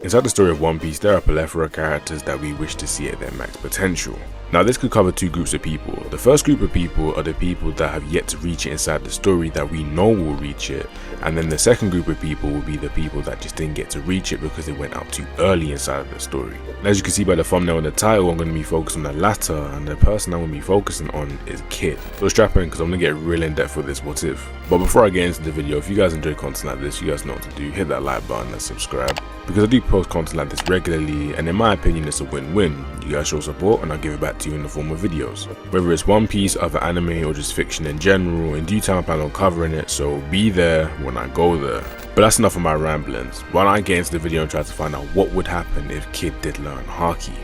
Inside the story of One Piece, there are a plethora of characters that we wish to see at their max potential. Now this could cover two groups of people. The first group of people are the people that have yet to reach it inside the story that we know will reach it, and then the second group of people will be the people that just didn't get to reach it because it went out too early inside of the story. And as you can see by the thumbnail and the title, I'm going to be focused on the latter, and the person I'm going to be focusing on is Kid. So strap in because I'm going to get real in depth with this what if. But before I get into the video, if you guys enjoy content like this, you guys know what to do. Hit that like button and subscribe, because I do post content like this regularly, and in my opinion it's a win-win. You guys show support and I'll give it back to you in the form of videos. Whether it's One Piece, other anime, or just fiction in general, in due time I plan on covering it, so be there when I go there. But that's enough of my ramblings. Why don't I get into the video and try to find out what would happen if Kid did learn Haki.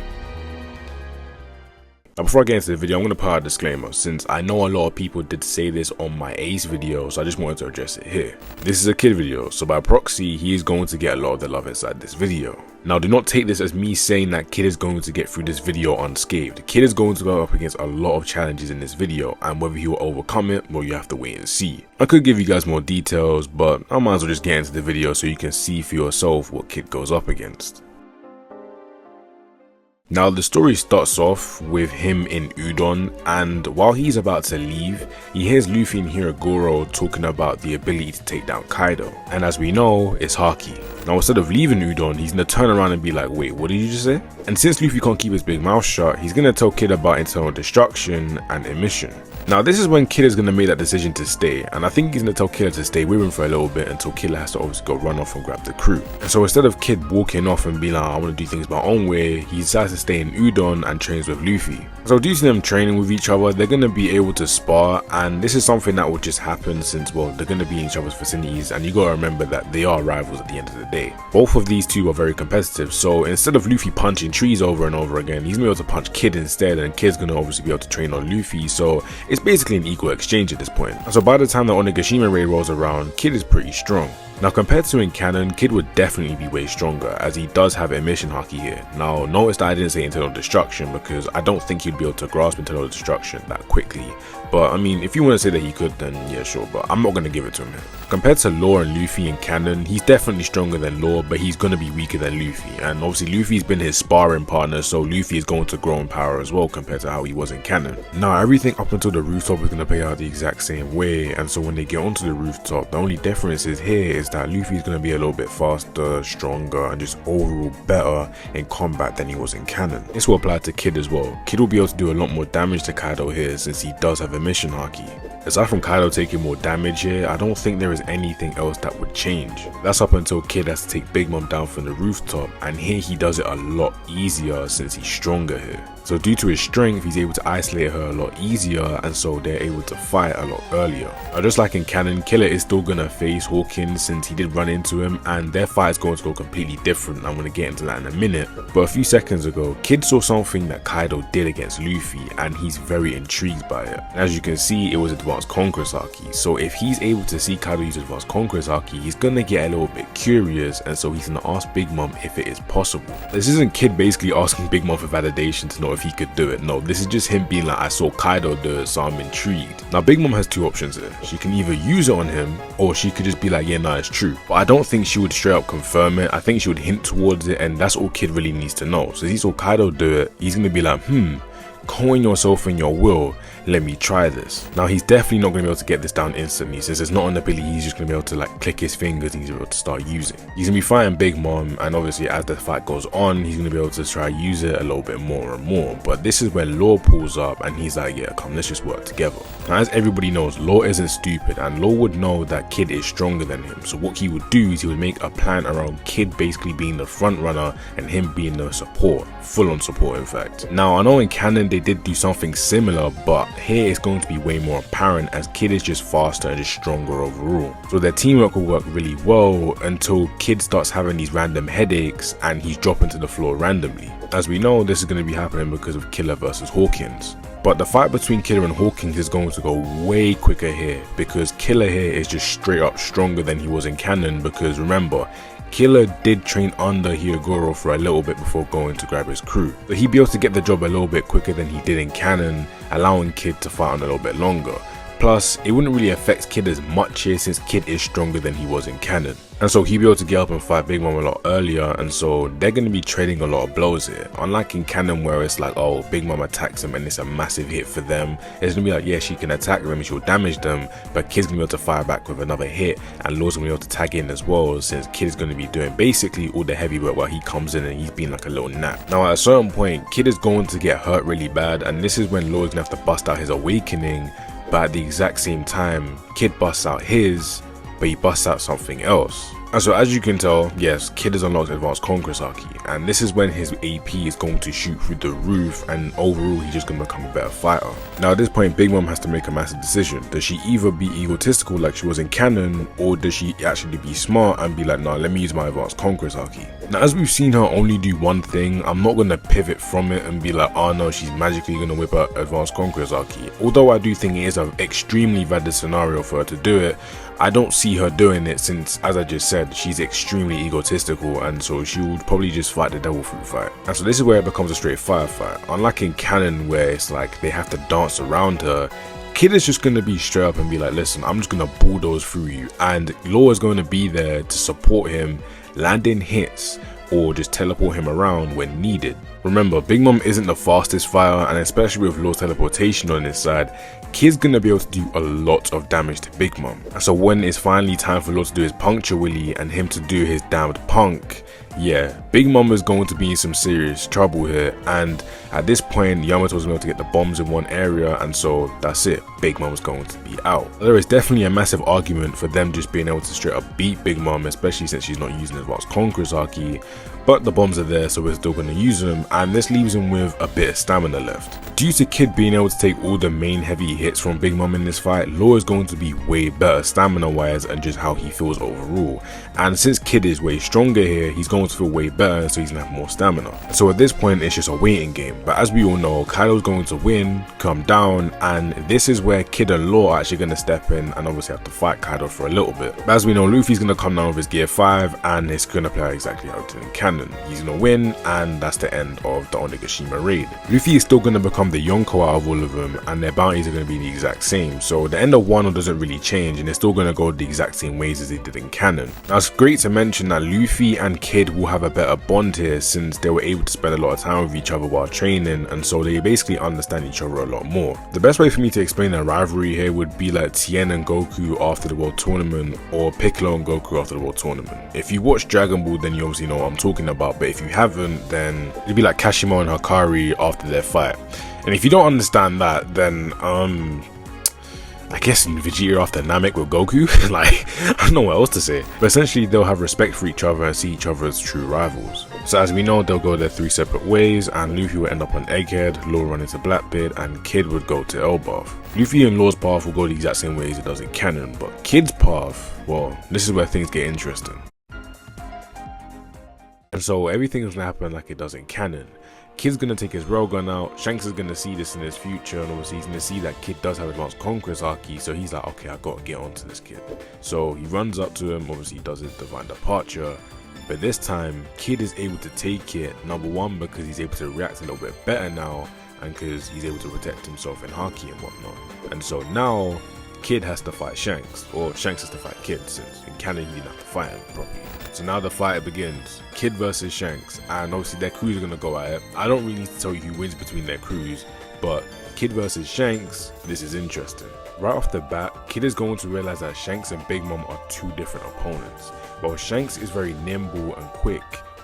Now before I get into the video, I'm going to put out a disclaimer, since I know a lot of people did say this on my Ace video, so I just wanted to address it here. This is a Kid video, so by proxy, he is going to get a lot of the love inside this video. Now do not take this as me saying that Kid is going to get through this video unscathed. Kid is going to go up against a lot of challenges in this video, and whether he will overcome it, well, you have to wait and see. I could give you guys more details, but I might as well just get into the video so you can see for yourself what Kid goes up against. Now the story starts off with him in Udon, and while he's about to leave, he hears Luffy and Hirogoro talking about the ability to take down Kaido, and as we know, it's Haki. Now instead of leaving Udon, he's gonna turn around and be like, wait, what did you just say? And since Luffy can't keep his big mouth shut, he's gonna tell Kid about internal destruction and emission. Now this is when Kid is gonna make that decision to stay, and I think he's gonna tell Killer to stay with him for a little bit until Killer has to obviously go run off and grab the crew. And so instead of Kid walking off and being like, I want to do things my own way, he decides to stay in Udon and trains with Luffy. So due to them training with each other, they're gonna be able to spar, and this is something that will just happen since, well, they're gonna be in each other's vicinities, and you gotta remember that they are rivals at the end of the day. Both of these two are very competitive, so instead of Luffy punching trees over and over again, he's gonna be able to punch Kid instead, and Kid's gonna obviously be able to train on Luffy, so it's basically an equal exchange at this point. So by the time the Onigashima Raid rolls around, Kid is pretty strong. Now compared to in canon, Kid would definitely be way stronger, as he does have emission Haki here. Now notice that I didn't say internal destruction, because I don't think he'd be able to grasp internal destruction that quickly. But I mean, if you want to say that he could, then yeah, sure, but I'm not going to give it to him here. Compared to Law and Luffy in canon, he's definitely stronger than Law, but he's going to be weaker than Luffy. And obviously Luffy's been his sparring partner, so Luffy is going to grow in power as well compared to how he was in canon. Now everything up until the rooftop is going to play out the exact same way, and so when they get onto the rooftop, the only difference is here is that Luffy is going to be a little bit faster, stronger, and just overall better in combat than he was in canon. This will apply to Kid as well. Kid will be able to do a lot more damage to Kaido here since he does have emission Haki. Aside from Kaido taking more damage here, I don't think there is anything else that would change. That's up until Kid has to take Big Mom down from the rooftop, and here he does it a lot easier since he's stronger here. So due to his strength, he's able to isolate her a lot easier, and so they're able to fight a lot earlier. Now just like in canon, Killer is still gonna face Hawkins since he did run into him, and their fight is going to go completely different. I'm gonna get into that in a minute. But a few seconds ago, Kid saw something that Kaido did against Luffy, and he's very intrigued by it. And as you can see, it was Advanced Conqueror's Haki. So if he's able to see Kaido use Advanced Conqueror's Haki, he's gonna get a little bit curious, and so he's gonna ask Big Mom if it is possible. This isn't Kid basically asking Big Mom for validation to know if he could do it. No, this is just him being like, I saw Kaido do it, so I'm intrigued. Now Big Mom has two options here. She can either use it on him, or she could just be like, yeah, nah, it's true. But I don't think she would straight up confirm it. I think she would hint towards it, and that's all Kid really needs to know. So he saw Kaido do it, he's gonna be like, coin yourself in your will, let me try this. Now he's definitely not going to be able to get this down instantly, since it's not an ability he's just going to be able to like click his fingers and he's able to start using. He's going to be fighting Big Mom, and obviously as the fight goes on, he's going to be able to try use it a little bit more and more. But this is where Law pulls up, and he's like, yeah, come, let's just work together. Now as everybody knows, Law isn't stupid, and Law would know that Kid is stronger than him. So what he would do is he would make a plan around Kid basically being the front runner and him being the support, full on support in fact. Now I know in canon they did do something similar, but here it's going to be way more apparent as Kid is just faster and just stronger overall. So their teamwork will work really well until Kid starts having these random headaches and he's dropping to the floor randomly. As we know, this is going to be happening because of Killer versus Hawkins. But the fight between Killer and Hawkins is going to go way quicker here, because Killer here is just straight up stronger than he was in canon, because remember, Killer did train under Hirogoro for a little bit before going to grab his crew. So he'd be able to get the job a little bit quicker than he did in canon, allowing Kid to fight on a little bit longer. Plus, it wouldn't really affect Kid as much here since Kid is stronger than he was in canon. And so he'll be able to get up and fight Big Mom a lot earlier, and so they're going to be trading a lot of blows here. Unlike in canon where it's like, oh, Big Mom attacks him and it's a massive hit for them, it's going to be like, yeah, she can attack them and she'll damage them, but Kid's going to be able to fire back with another hit, and Law's going to be able to tag in as well, since Kid is going to be doing basically all the heavy work while he comes in and he's being like a little nap. Now at a certain point, Kid is going to get hurt really bad, and this is when Law's going to have to bust out his awakening, but at the exact same time, Kid busts out his, but he busts out something else. And so as you can tell, yes, Kid has unlocked Advanced Conqueror's Haki, and this is when his AP is going to shoot through the roof, and overall he's just going to become a better fighter. Now at this point, Big Mom has to make a massive decision. Does she either be egotistical like she was in canon, or does she actually be smart and be like, nah, let me use my Advanced Conqueror's Haki? Now as we've seen her only do one thing, I'm not going to pivot from it and be like, oh no, she's magically going to whip out Advanced Conqueror's Haki. Although I do think it is an extremely valid scenario for her to do it, I don't see her doing it since, as I just said, she's extremely egotistical, and so she would probably just fight the devil fruit fight. And so this is where it becomes a straight firefight. Unlike in canon where it's like they have to dance around her, Kid is just going to be straight up and be like, listen, I'm just going to bulldoze through you, and Law is going to be there to support him, landing hits, or just teleport him around when needed. Remember, Big Mom isn't the fastest fighter, and especially with Law's teleportation on his side, Kid's gonna be able to do a lot of damage to Big Mom. And so when it's finally time for Law to do his puncture willy and him to do his damned punk, yeah, Big Mom is going to be in some serious trouble here, and at this point Yamato's able to get the bombs in one area, and so that's it, Big Mom's going to be out. There is definitely a massive argument for them just being able to straight up beat Big Mom, especially since she's not using Advanced Conqueror's Haki, but the bombs are there, so we're still going to use them, and this leaves him with a bit of stamina left. Due to Kid being able to take all the main heavy hits from Big Mom in this fight, Law is going to be way better stamina wise and just how he feels overall, and since Kid is way stronger here, he's going to feel way better, so he's going to have more stamina. So at this point it's just a waiting game, but as we all know, Kaido's going to win, come down, and this is where Kid and Law are actually going to step in and obviously have to fight Kaido for a little bit. But as we know, Luffy's going to come down with his gear 5, and it's going to play out exactly how it did in canon. He's going to win, and that's the end of the Onigashima Raid. Luffy is still going to become the Yonko out of all of them, and their bounties are going to be the exact same, so the end of Wano doesn't really change, and it's still going to go the exact same ways as they did in canon. Now it's great to mention that Luffy and Kid will have a better bond here since they were able to spend a lot of time with each other while training, and so they basically understand each other a lot more. The best way for me to explain their rivalry here would be like Tien and Goku after the World Tournament, or Piccolo and Goku after the World Tournament. If you watch Dragon Ball, then you obviously know what I'm talking about, but if you haven't, then it'd be like Kashima and Hakari after their fight. And if you don't understand that, then I guess in Vegeta after Namek with Goku, like, I don't know what else to say. But essentially they'll have respect for each other and see each other as true rivals. So as we know, they'll go their 3 separate ways, and Luffy will end up on Egghead, Law run into Blackbeard, and Kid would go to Elbaf. Luffy and Law's path will go the exact same way as it does in canon, but Kid's path, well, this is where things get interesting. And so everything is gonna happen like it does in canon. Kid's gonna take his railgun out, Shanks is gonna see this in his future, and obviously he's gonna see that Kid does have Advanced Conqueror's Haki, so he's like, okay, I gotta get onto this kid. So he runs up to him, obviously he does his divine departure, but this time Kid is able to take it, number one because he's able to react a little bit better now, and because he's able to protect himself in Haki and whatnot. And so now Kid has to fight Shanks, or Shanks has to fight Kid, since in canon he didn't have to fight him properly. So now the fight begins, Kid versus Shanks, and obviously their crews are going to go at it. I don't really need to tell you who wins between their crews, but Kid versus Shanks, this is interesting. Right off the bat, Kid is going to realize that Shanks and Big Mom are two different opponents. While Shanks is very nimble and quick,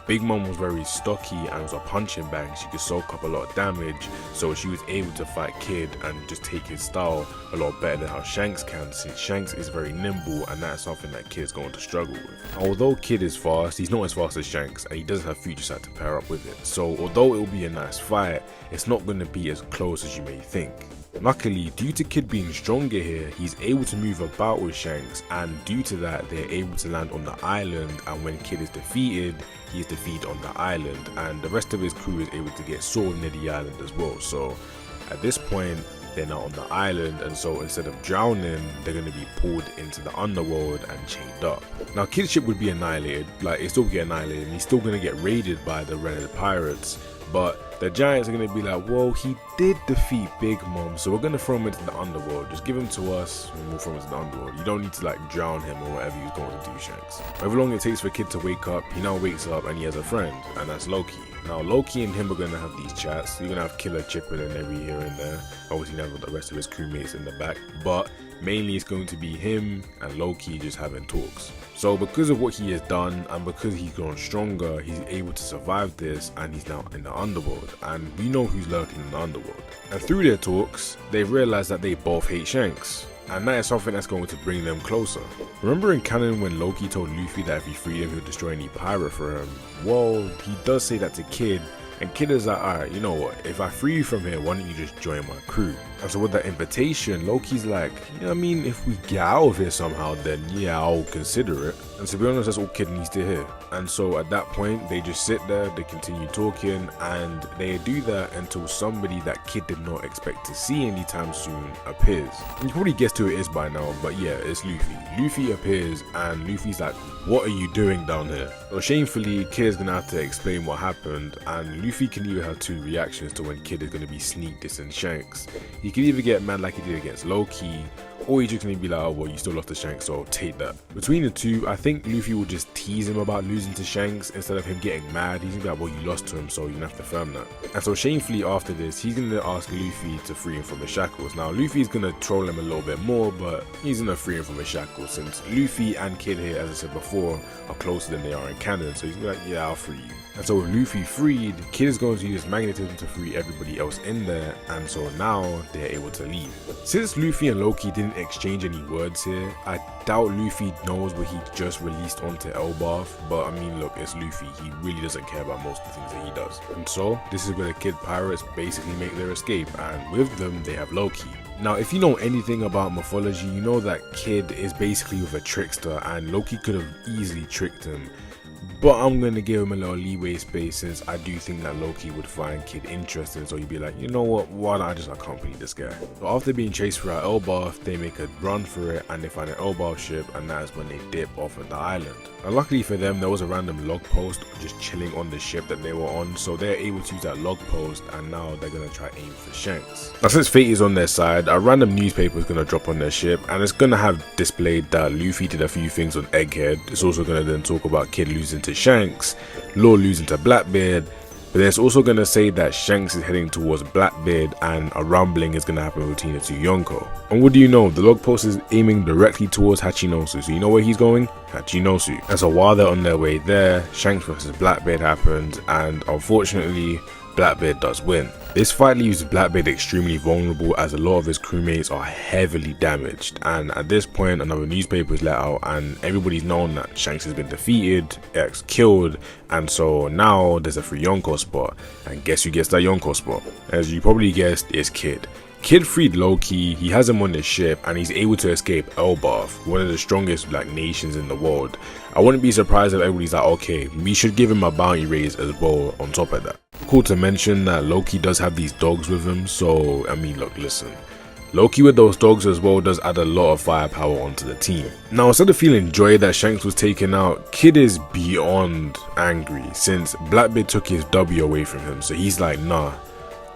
Big Mom was very stocky and was a punching bag. She could soak up a lot of damage, so she was able to fight Kid and just take his style a lot better than how Shanks can, since Shanks is very nimble, and that's something that Kid's going to struggle with. Although Kid is fast, he's not as fast as Shanks, and he doesn't have Future Sight to pair up with it. So although it will be a nice fight, it's not going to be as close as you may think. Luckily, due to Kid being stronger here, he's able to move about with Shanks, and due to that, they're able to land on the island, and when Kid is defeated, he is defeated on the island, and the rest of his crew is able to get sword near the island as well. So at this point, they're now on the island, and so instead of drowning, they're going to be pulled into the underworld and chained up. Now Kid's ship would be annihilated, like it still get annihilated, and he's still going to get raided by the Red pirates, But the Giants are going to be like, well, he did defeat Big Mom, so we're going to throw him into the underworld. Just give him to us and we'll throw him into the underworld. You don't need to like drown him or whatever he's going to do, Shanks. However long it takes for Kid to wake up, he now wakes up and he has a friend, and that's Loki. Now Loki and him are going to have these chats. You're going to have Killer chipping in every here and there. Obviously you have the rest of his crewmates in the back, but mainly it's going to be him and Loki just having talks. So because of what he has done and because he's grown stronger, he's able to survive this, and he's now in the underworld, and we know who's lurking in the underworld. And through their talks, they've realized that they both hate Shanks, and that is something that's going to bring them closer. Remember in canon when Loki told Luffy that if he freed him he'll destroy any pirate for him? Well, he does say that to Kid, and Kid is like, alright, you know what, if I free you from here, why don't you just join my crew? And so with that invitation, Loki's like, yeah, I mean, if we get out of here somehow, then yeah, I'll consider it. And to be honest, that's all Kid needs to hear. And so at that point, they just sit there, they continue talking, and they do that until somebody that Kid did not expect to see anytime soon appears. And you probably guessed who it is by now, but yeah, it's Luffy. Luffy appears, and Luffy's like, what are you doing down here? So shamefully, Kid is gonna have to explain what happened, and Luffy can either have two reactions to when Kid is gonna be sneak dissing Shanks. He can either get mad like he did against Loki, or he's just gonna be like, oh well, you still lost to Shanks, so take that. Between the two, I think Luffy will just tease him about losing to Shanks instead of him getting mad. He's gonna be like, well, you lost to him, so you're gonna have to firm that. And so shamefully after this, he's gonna ask Luffy to free him from his shackles. Now Luffy's gonna troll him a little bit more, but he's gonna free him from his shackles since Luffy and Kid here, as I said before, are closer than they are in canon. So he's gonna be like, yeah, I'll free you. And so with Luffy freed, Kid is going to use magnetism to free everybody else in there, and so now they're able to leave. Since Luffy and Loki didn't exchange any words here, I doubt Luffy knows what he just released onto Elbaf, but I mean look, it's Luffy, he really doesn't care about most of the things that he does. And so this is where the Kid pirates basically make their escape, and with them they have Loki. Now if you know anything about mythology, you know that Kid is basically with a trickster, and Loki could have easily tricked him. But I'm going to give him a little leeway space since I do think that Loki would find Kid interesting, so he'd be like, you know what, why don't I just accompany this guy? So after being chased throughout Elbaf, they make a run for it and they find an Elbaf ship, and that is when they dip off of the island. And luckily for them, there was a random log post just chilling on the ship that they were on, so they're able to use that log post, and now they're going to try aim for Shanks. Now since fate is on their side, a random newspaper is going to drop on their ship, and it's going to have displayed that Luffy did a few things on Egghead. It's also going to then talk about Kid losing to Shanks, Law losing to Blackbeard, but then it's also going to say that Shanks is heading towards Blackbeard and a rumbling is going to happen between the two Yonko. And what do you know, the log post is aiming directly towards Hachinosu, so you know where he's going? Hachinosu. And so while they're on their way there, Shanks versus Blackbeard happens, and unfortunately Blackbeard does win. This fight leaves Blackbeard extremely vulnerable as a lot of his crewmates are heavily damaged, and at this point another newspaper is let out and everybody's known that Shanks has been defeated, X killed, and so now there's a free Yonko spot, and guess who gets that Yonko spot? As you probably guessed, it's Kid. Kid freed Loki, he has him on his ship, and he's able to escape Elbaf, one of the strongest nations in the world. I wouldn't be surprised if everybody's like, okay, we should give him a bounty raise as well on top of that. Cool to mention that Loki does have these dogs with him, so I mean look, listen, Loki with those dogs as well does add a lot of firepower onto the team. Now instead of feeling joy that Shanks was taken out, Kid is beyond angry since Blackbeard took his W away from him, so he's like, nah,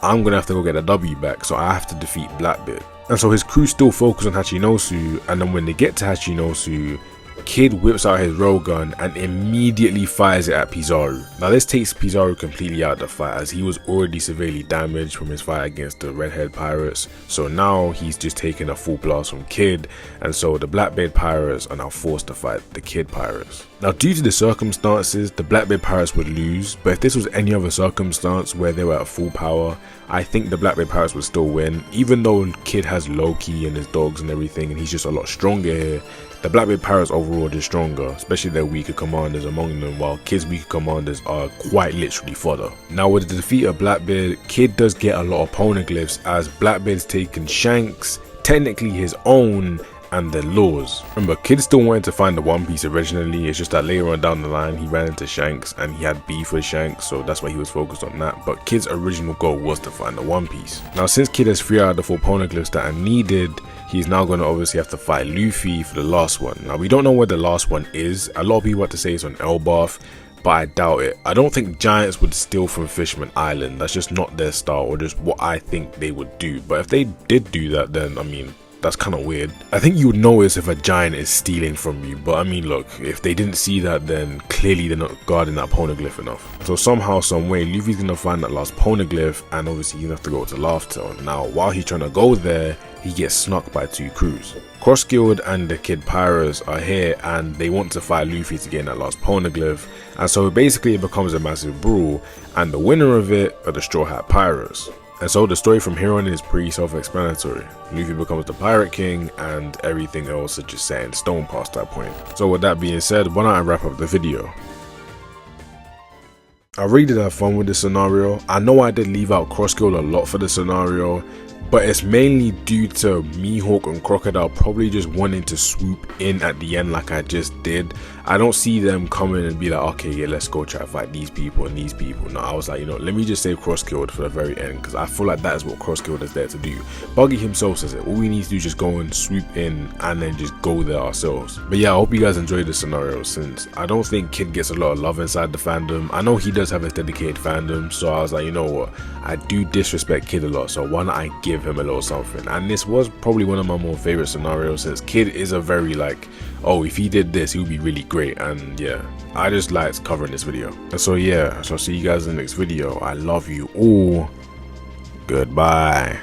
I'm gonna have to go get a W back, so I have to defeat Blackbeard. And so his crew still focus on Hachinosu, and then when they get to Hachinosu, Kid whips out his railgun and immediately fires it at Pizarro. Now this takes Pizarro completely out of the fight as he was already severely damaged from his fight against the redhead pirates, so now he's just taking a full blast from Kid, and so the Blackbeard pirates are now forced to fight the Kid pirates. Now due to the circumstances, the Blackbeard pirates would lose, but if this was any other circumstance where they were at full power, I think the Blackbeard pirates would still win. Even though Kid has Loki and his dogs and everything and he's just a lot stronger here, the Blackbeard pirates overall are just stronger, especially their weaker commanders among them, while Kid's weaker commanders are quite literally fodder. Now with the defeat of Blackbeard, Kid does get a lot of poneglyphs as Blackbeard's taken Shanks, technically his own, and the laws. Remember, Kid still wanted to find the One Piece originally, it's just that later on down the line he ran into Shanks and he had beef with Shanks, so that's why he was focused on that, but Kid's original goal was to find the One Piece. Now since Kid has 3 out of the 4 poneglyphs that are needed, he's now going to obviously have to fight Luffy for the last one. Now we don't know where the last one is, a lot of people have to say it's on Elbaf, but I doubt it. I don't think giants would steal from Fisherman Island. That's just not their style, or just what I think they would do. But if they did do that, then I mean, that's kind of weird. I think you would notice if a giant is stealing from you, but I mean, look, if they didn't see that, then clearly they're not guarding that poneglyph enough. So somehow, some way, Luffy's gonna find that last poneglyph, and obviously he's gonna have to go to Laughter. Now, while he's trying to go there, he gets snuck by 2 crews. Cross Guild and the Kid Pirates are here, and they want to fight Luffy to gain that last poneglyph, and so basically it becomes a massive brawl, and the winner of it are the Straw Hat Pirates. And so the story from here on is pretty self-explanatory. Luffy becomes the Pirate King, and everything else is just set in stone past that point. So with that being said, why don't I wrap up the video? I really did have fun with this scenario. I know I did leave out Cross Guild a lot for the scenario, but it's mainly due to Mihawk and Crocodile probably just wanting to swoop in at the end like I just did. I don't see them coming and be like, okay, yeah, let's go try to fight these people and these people. No, I was like, you know, let me just save Cross Guild for the very end, because I feel like that is what Cross Guild is there to do. Buggy himself says it. All we need to do is just go and swoop in and then just go there ourselves. But yeah, I hope you guys enjoyed this scenario, since I don't think Kid gets a lot of love inside the fandom. I know he does have his dedicated fandom, so I was like, you know what, I do disrespect Kid a lot, so why not I give him a little something? And this was probably one of my more favorite scenarios, since Kid is a very like, oh, if he did this, he would be really great. And yeah, I just liked covering this video. And so yeah, so I'll see you guys in the next video. I love you all. Goodbye.